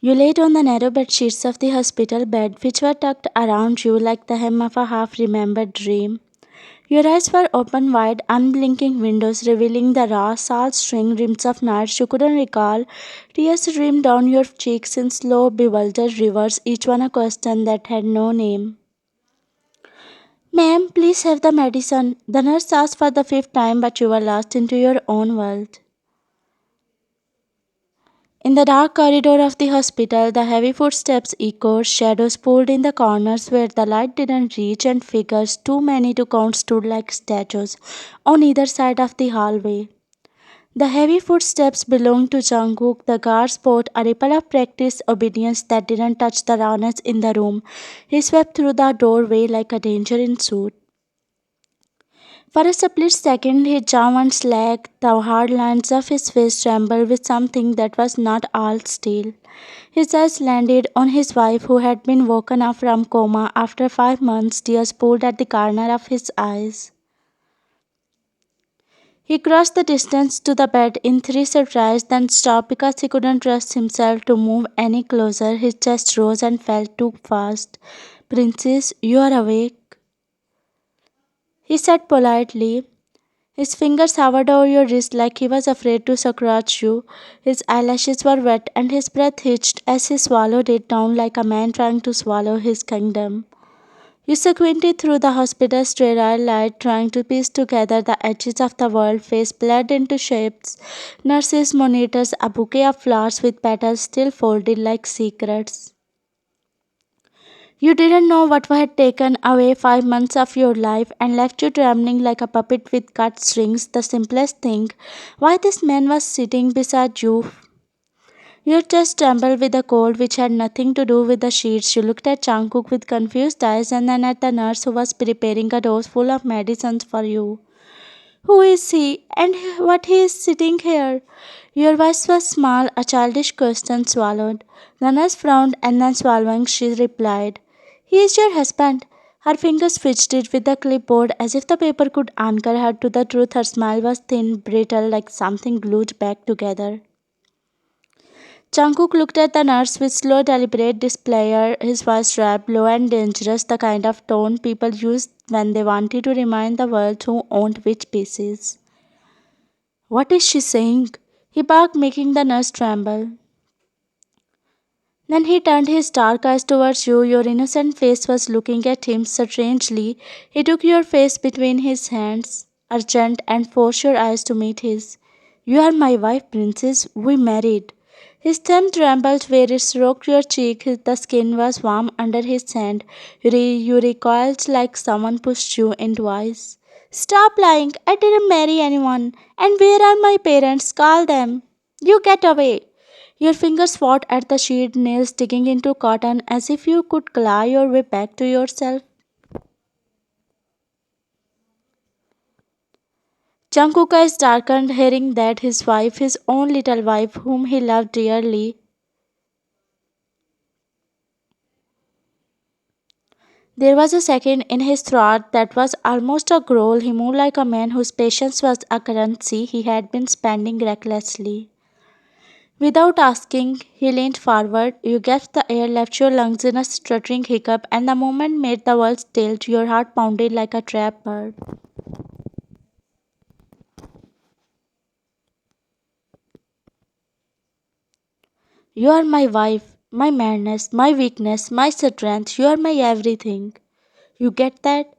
You laid on the narrow bed sheets of the hospital bed, which were tucked around you like the hem of a half remembered dream. Your eyes were open wide, unblinking windows revealing the raw, salt string rims of nights you couldn't recall. Tears streamed down your cheeks in slow, bewildered rivers, each one a question that had no name. Ma'am, please have the medicine. The nurse asked for the fifth time, but you were lost into your own world. In the dark corridor of the hospital, the heavy footsteps echoed, shadows pulled in the corners where the light didn't reach, and figures, too many to count, stood like statues on either side of the hallway. The heavy footsteps belonged to Jungkook. The guard sport, a ripple of practiced obedience that didn't touch the rawness in the room. He swept through the doorway like a danger in suit. For a split second, his jaw went slack, the hard lines of his face trembled with something that was not all steel. His eyes landed on his wife, who had been woken up from coma after 5 months, tears pooled at the corner of his eyes. He crossed the distance to the bed in three strides, then stopped because he couldn't trust himself to move any closer. His chest rose and fell too fast. Princess, you are awake, he said politely. His fingers hovered over your wrist like he was afraid to scratch you. His eyelashes were wet and his breath hitched as he swallowed it down like a man trying to swallow his kingdom. You squinted through the hospital's sterile light, trying to piece together the edges of the world, face blurred into shapes. Nurses, monitors, a bouquet of flowers with petals still folded like secrets. You didn't know what had taken away 5 months of your life and left you trembling like a puppet with cut strings. The simplest thing, why this man was sitting beside you. Your chest trembled with a cold which had nothing to do with the sheets. You looked at Jungkook with confused eyes and then at the nurse who was preparing a dose full of medicines for you. Who is he and what he is sitting here? Your voice was small, a childish question swallowed. The nurse frowned and then swallowing she replied, he is your husband. Her fingers fidgeted with the clipboard as if the paper could anchor her to the truth. Her smile was thin, brittle, like something glued back together. Jungkook looked at the nurse with slow, deliberate displeasure, his voice sharp, low, and dangerous, the kind of tone people used when they wanted to remind the world who owned which pieces. What is she saying? He barked, making the nurse tremble. Then he turned his dark eyes towards you. Your innocent face was looking at him strangely. He took your face between his hands, urgent, and forced your eyes to meet his. You are my wife, princess. We married. His thumb trembled where it stroked your cheek. The skin was warm under his hand. You recoiled like someone pushed you into ice. Stop lying. I didn't marry anyone. And where are my parents? Call them. You get away. Your fingers fought at the sheet, nails digging into cotton as if you could claw your way back to yourself. Jungkook eyes darkened, hearing that his wife, his own little wife, whom he loved dearly, there was a second in his throat that was almost a growl. He moved like a man whose patience was a currency he had been spending recklessly. Without asking, he leaned forward. You gasped, the air left your lungs in a stuttering hiccup, and the moment made the world still. Your heart pounded like a trapped bird. You are my wife, my madness, my weakness, my strength. You are my everything. You get that?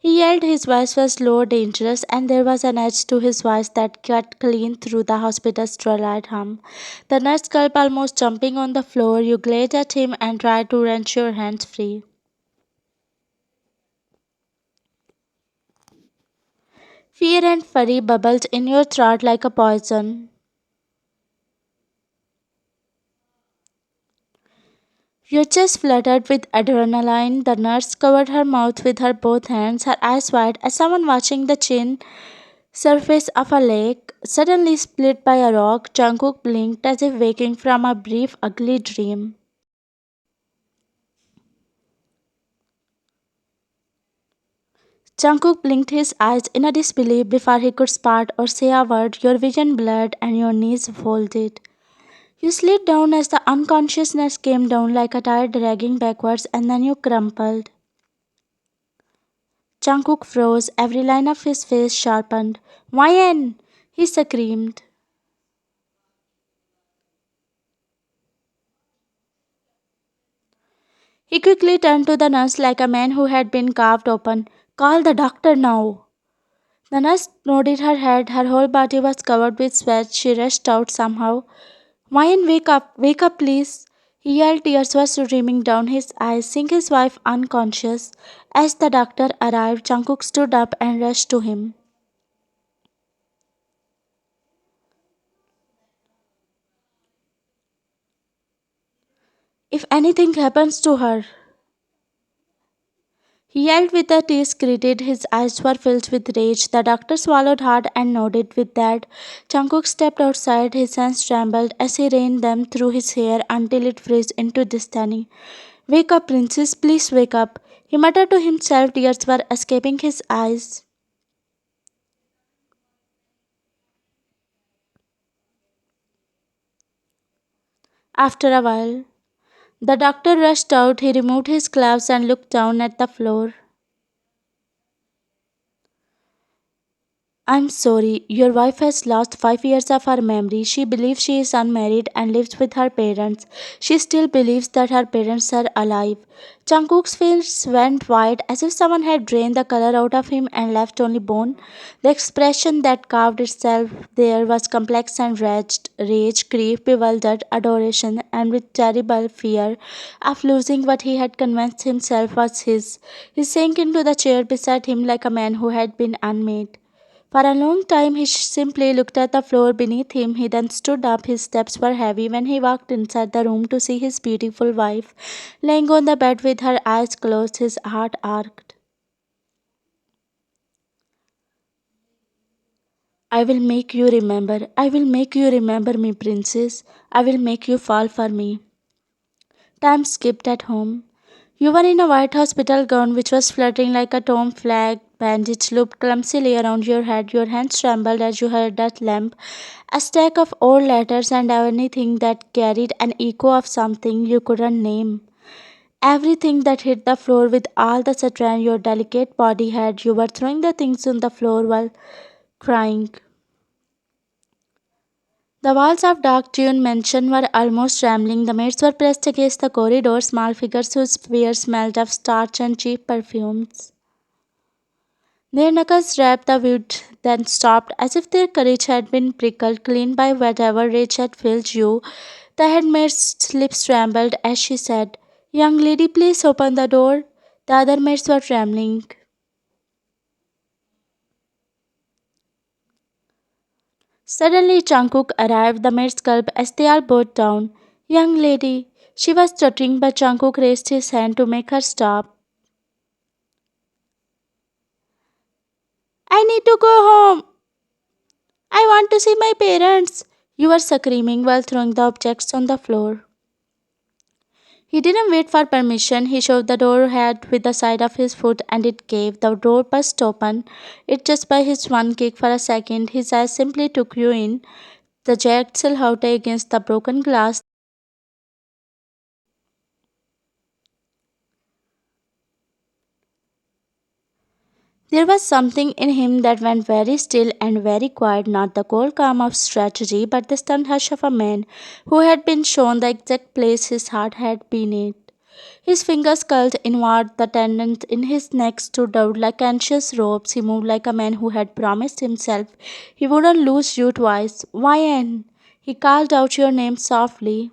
He yelled. His voice was low, dangerous, and there was an edge to his voice that cut clean through the hospital's sterile hum. The nurse gulped, almost jumping on the floor. You glared at him and tried to wrench your hands free. Fear and fury bubbled in your throat like a poison. Your chest fluttered with adrenaline. The nurse covered her mouth with her both hands, her eyes wide as someone watching the chin surface of a lake suddenly split by a rock. Jungkook blinked as if waking from a brief, ugly dream. Jungkook blinked his eyes in a disbelief before he could start or say a word. Your vision blurred and your knees folded. You slid down as the unconsciousness came down like a tire dragging backwards, and then you crumpled. Jungkook froze, every line of his face sharpened. Wyan! He screamed. He quickly turned to the nurse like a man who had been carved open. Call the doctor now. The nurse nodded her head. Her whole body was covered with sweat. She rushed out somehow. Wyan, wake up, please. He yelled, tears were streaming down his eyes, seeing his wife unconscious. As the doctor arrived, Jungkook stood up and rushed to him. If anything happens to her, he yelled with the tears gritted, his eyes were filled with rage. The doctor swallowed hard and nodded with that. Jungkook stepped outside, his hands trembled as he ran them through his hair until it froze into destiny. Wake up, princess, please wake up. He muttered to himself, tears were escaping his eyes. After a while, the doctor rushed out, he removed his gloves and looked down at the floor. I'm sorry, your wife has lost 5 years of her memory. She believes she is unmarried and lives with her parents. She still believes that her parents are alive. Jungkook's face went white as if someone had drained the color out of him and left only bone. The expression that carved itself there was complex and rage, grief, bewildered adoration, and with terrible fear of losing what he had convinced himself was his. He sank into the chair beside him like a man who had been unmade. For a long time he simply looked at the floor beneath him. He then stood up. His steps were heavy when he walked inside the room to see his beautiful wife lying on the bed with her eyes closed, his heart arched. I will make you remember. I will make you remember me, princess. I will make you fall for me. Time skipped at home. You were in a white hospital gown which was fluttering like a torn flag, bandage looped clumsily around your head. Your hands trembled as you held that lamp, a stack of old letters and anything that carried an echo of something you couldn't name. Everything that hit the floor with all the strain your delicate body had. You were throwing the things on the floor while crying. The walls of Dark Tune Mansion were almost trembling. The maids were pressed against the corridor, small figures whose fear smelled of starch and cheap perfumes. Their knuckles rapped the wood, then stopped, as if their courage had been prickled clean by whatever rage had filled you. The headmaid's lips trembled as she said, Young lady, please open the door. The other maids were trembling. Suddenly Jungkook arrived, the maids gulped as they all bowed down. Young lady, she was stuttering, but Jungkook raised his hand to make her stop. I need to go home. I want to see my parents. You were screaming while throwing the objects on the floor. He didn't wait for permission. He shoved the door head with the side of his foot and it gave. The door burst open. It just by his one kick for a second. His eyes simply took you in. The jagged silhouette against the broken glass. There was something in him that went very still and very quiet, not the cold calm of strategy, but the stunned hush of a man who had been shown the exact place his heart had been at. His fingers curled inward, the tendons in his neck stood out like anxious ropes. He moved like a man who had promised himself he wouldn't lose you twice. Wyan! He called out your name softly.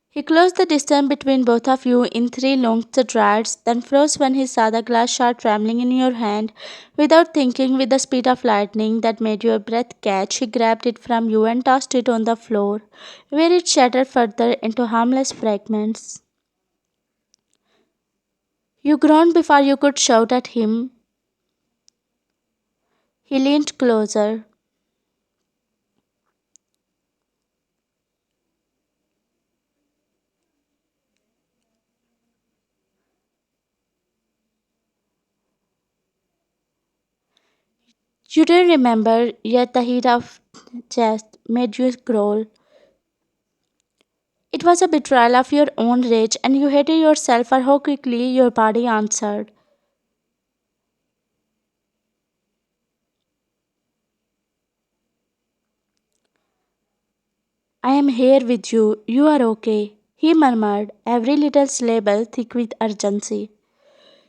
He closed the distance between both of you in three long strides, then froze when he saw the glass shard trembling in your hand. Without thinking, with the speed of lightning that made your breath catch, he grabbed it from you and tossed it on the floor, where it shattered further into harmless fragments. You groaned before you could shout at him. He leaned closer. You didn't remember, yet the heat of chest made you crawl. It was a betrayal of your own rage, and you hated yourself for how quickly your body answered. I am here with you. You are okay, he murmured, every little syllable thick with urgency.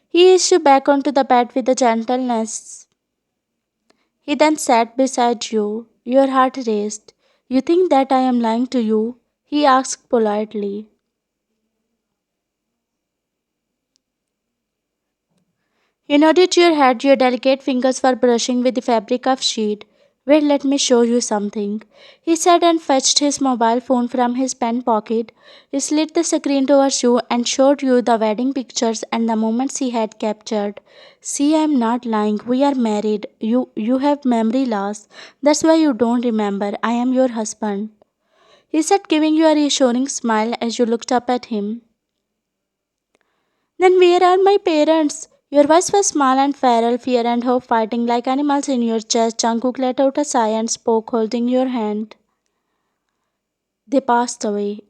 He eased you back onto the bed with a gentleness. He then sat beside you. Your heart raced. You think that I am lying to you? He asked politely. You nodded your head, your delicate fingers were brushing with the fabric of sheet. Wait, let me show you something. He said and fetched his mobile phone from his pen pocket. He slid the screen towards you and showed you the wedding pictures and the moments he had captured. See, I am not lying. We are married. You have memory loss. That's why you don't remember. I am your husband. He said, giving you a reassuring smile as you looked up at him. Then where are my parents? Your voice was small and feral, fear and hope fighting like animals in your chest. Jungkook let out a sigh and spoke, holding your hand. They passed away.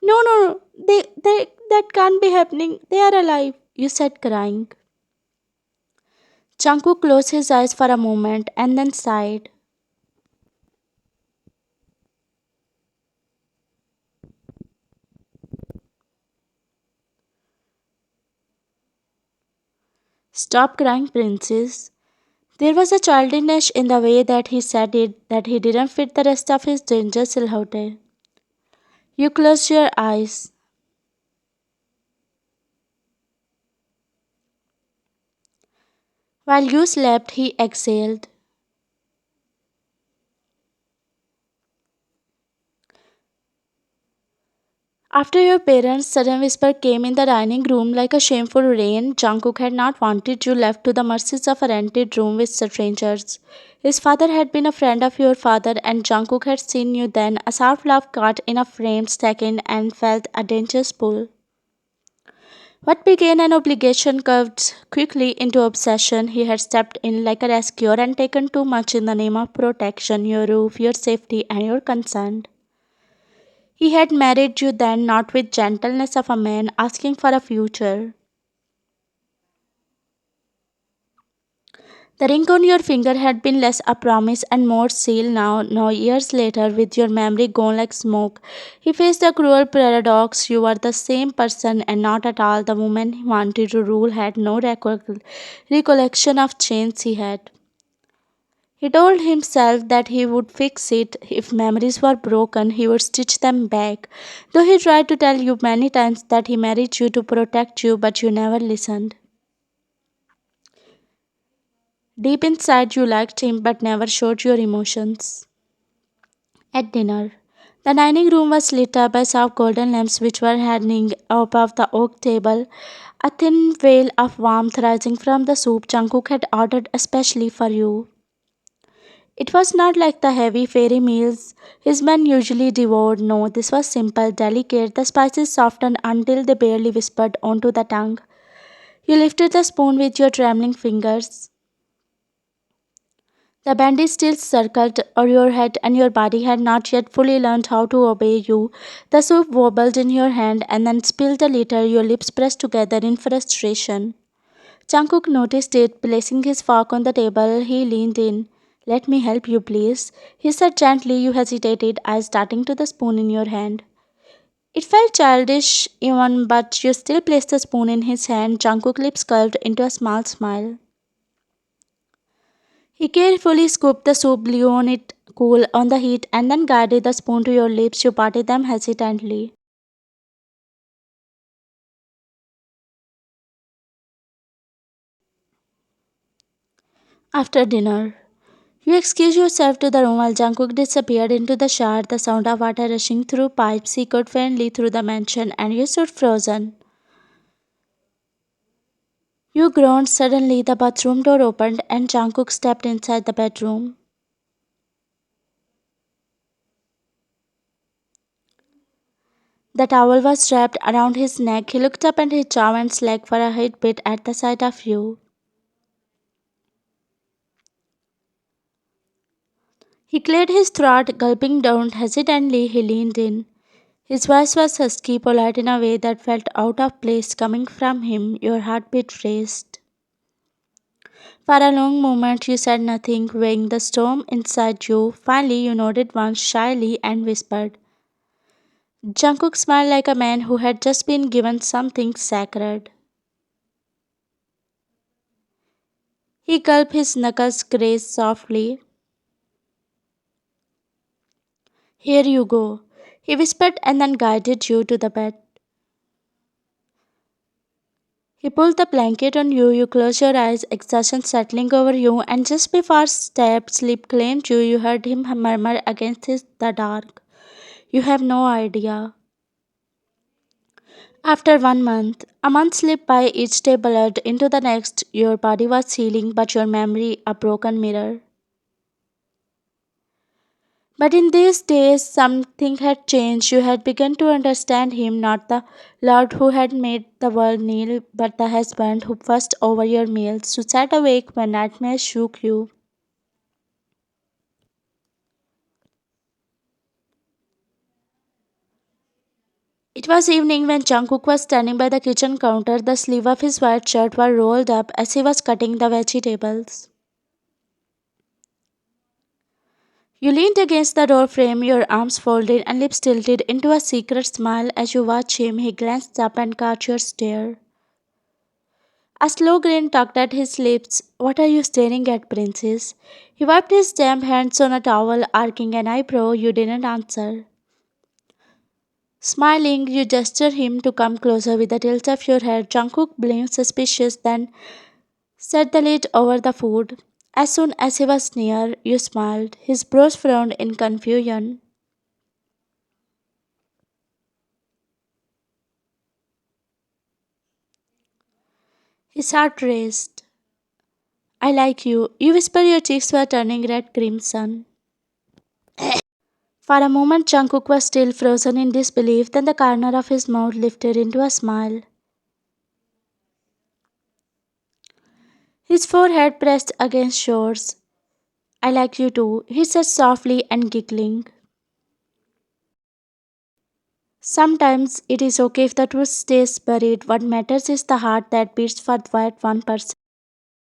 No, no, no. That can't be happening. They are alive, you said, crying. Jungkook closed his eyes for a moment and then sighed. Stop crying, princess. There was a childishness in the way that he said it that he didn't fit the rest of his ginger silhouette. You closed your eyes. While you slept, he exhaled. After your parents' sudden whisper came in the dining room like a shameful rain, Jungkook had not wanted you left to the mercies of a rented room with strangers. His father had been a friend of your father, and Jungkook had seen you then, a soft love caught in a framed second, and felt a dangerous pull. What began an obligation curved quickly into obsession. He had stepped in like a rescuer and taken too much in the name of protection, your roof, your safety, and your consent. He had married you then not with gentleness of a man asking for a future. The ring on your finger had been less a promise and more seal now years later, with your memory gone like smoke. He faced the cruel paradox you were the same person and not at all the woman he wanted to rule had no recollection of change he had. He told himself that he would fix it. If memories were broken, he would stitch them back. Though he tried to tell you many times that he married you to protect you, but you never listened. Deep inside, you liked him but never showed your emotions. At dinner, the dining room was lit up by soft golden lamps which were hanging above the oak table. A thin veil of warmth rising from the soup Jungkook had ordered especially for you. It was not like the heavy fairy meals his men usually devoured. No, this was simple, delicate. The spices softened until they barely whispered onto the tongue. You lifted the spoon with your trembling fingers. The bandage still circled over your head, and your body had not yet fully learned how to obey you. The soup wobbled in your hand and then spilled a little, your lips pressed together in frustration. Jungkook noticed it. Placing his fork on the table, he leaned in. Let me help you, please. He said gently. You hesitated, eyes starting to the spoon in your hand. It felt childish even, but you still placed the spoon in his hand. Jungkook's lips curved into a small smile. He carefully scooped the soup, blew on it cool on the heat, and then guided the spoon to your lips. You parted them hesitantly. After dinner, you excused yourself to the room while Jungkook disappeared into the shower, the sound of water rushing through pipes echoed faintly through the mansion, and you stood frozen. You groaned suddenly, the bathroom door opened, and Jungkook stepped inside the bedroom. The towel was wrapped around his neck. He looked up and his jaw went slack for a heartbeat at the sight of you. He cleared his throat, gulping down hesitantly. He leaned in. His voice was husky, polite in a way that felt out of place coming from him. Your heartbeat raced. For a long moment you said nothing, weighing the storm inside you. Finally you nodded once shyly and whispered. Jungkook smiled like a man who had just been given something sacred. He gulped, his knuckles grazed softly. Here you go, he whispered and then guided you to the bed. He pulled the blanket on you, you closed your eyes, exhaustion settling over you, and just before sleep claimed you, you heard him murmur against the dark. You have no idea. After 1 month, a month slipped by, each day blurred into the next. Your body was healing, but your memory a broken mirror. But in these days, something had changed. You had begun to understand him, not the Lord who had made the world kneel, but the husband who fussed over your meals, who sat awake when nightmares shook you. It was evening when Jungkook was standing by the kitchen counter. The sleeve of his white shirt was rolled up as he was cutting the vegetables. You leaned against the door frame, your arms folded and lips tilted into a secret smile as you watched him. He glanced up and caught your stare. A slow grin tugged at his lips. What are you staring at, princess? He wiped his damp hands on a towel, arcing an eyebrow. You didn't answer. Smiling, you gestured him to come closer with a tilt of your head. Jungkook blinked suspicious, then set the lid over the food. As soon as he was near, you smiled. His brows frowned in confusion. His heart raced. I like you. You whispered, your cheeks were turning red crimson. For a moment, Jungkook was still frozen in disbelief, then the corner of his mouth lifted into a smile. His forehead pressed against yours. I like you too, he said softly and giggling. Sometimes it is okay if the truth stays buried. What matters is the heart that beats for that one person.